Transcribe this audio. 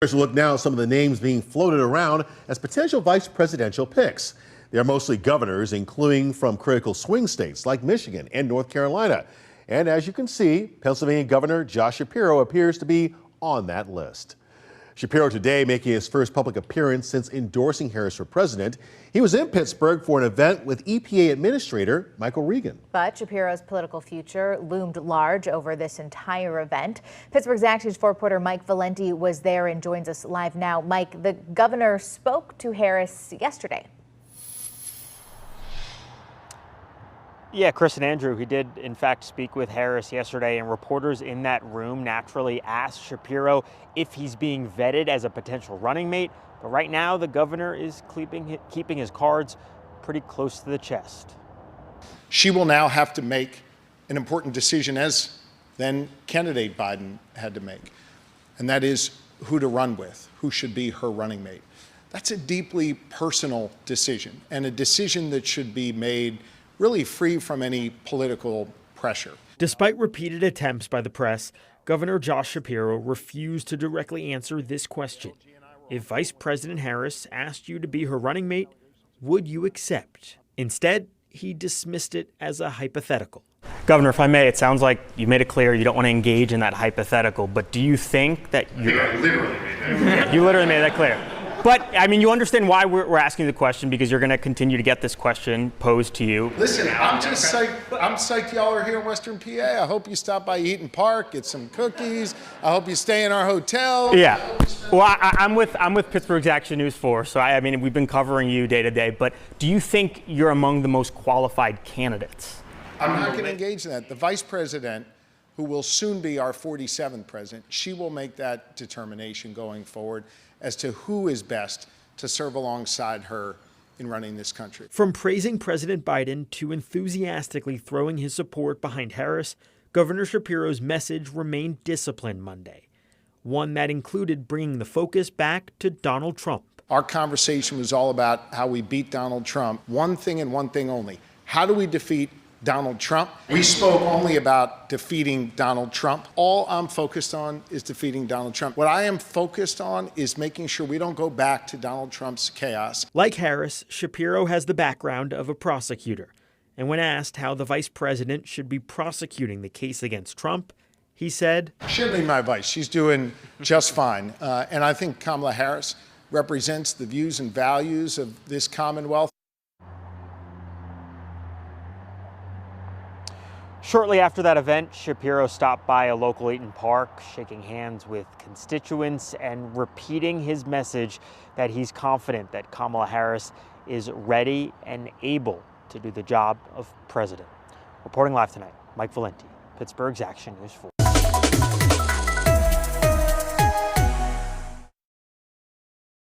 Here's a look now at some of the names being floated around as potential vice presidential picks. They are mostly governors, including from critical swing states like Michigan and North Carolina. And as you can see, Pennsylvania Governor Josh Shapiro appears to be on that list. Shapiro today making his first public appearance since endorsing Harris for president. He was in Pittsburgh for an event with EPA Administrator Michael Regan. But Shapiro's political future loomed large over this entire event. Pittsburgh's Action 4 reporter Mike Valenti was there and joins us live now. Mike, the governor spoke to Harris yesterday. Yeah, Chris and Andrew, he did in fact speak with Harris yesterday, and reporters in that room naturally asked Shapiro if he's being vetted as a potential running mate. But right now, the governor is keeping his cards pretty close to the chest. She will now have to make an important decision, as then candidate Biden had to make, and that is who to run with, who should be her running mate. That's a deeply personal decision, and a decision that should be made really free from any political pressure. Despite repeated attempts by the press, Governor Josh Shapiro refused to directly answer this question. If Vice President Harris asked you to be her running mate, would you accept? Instead, he dismissed it as a hypothetical. Governor, if I may, it sounds like you made it clear you don't want to engage in that hypothetical, but do you think that you literally made that. You literally made that clear. But, I mean, you understand why we're asking the question, because you're going to continue to get this question posed to you. Listen, I'm just psyched y'all are here in Western PA. I hope you stop by Eaton Park, get some cookies. I hope you stay in our hotel. Yeah. Well, I'm with Pittsburgh's Action News 4, so I mean, we've been covering you day to day, but do you think you're among the most qualified candidates? I'm not going to engage in that. The vice president, who will soon be our 47th president, she will make that determination going forward as to who is best to serve alongside her in running this country. From praising President Biden to enthusiastically throwing his support behind Harris, Governor Shapiro's message remained disciplined Monday, one that included bringing the focus back to Donald Trump. Our conversation was all about how we beat Donald Trump. One thing and one thing only. How do we defeat Donald Trump? We spoke only about defeating Donald Trump. All I'm focused on is defeating Donald Trump. What I am focused on is making sure we don't go back to Donald Trump's chaos. Like Harris, Shapiro has the background of a prosecutor. And when asked how the vice president should be prosecuting the case against Trump, he said, She doesn't need my advice. She's doing just fine. And I think Kamala Harris represents the views and values of this Commonwealth. Shortly after that event, Shapiro stopped by a local Eaton Park, shaking hands with constituents and repeating his message that he's confident that Kamala Harris is ready and able to do the job of president. Reporting live tonight, Mike Valenti, Pittsburgh's Action News 4.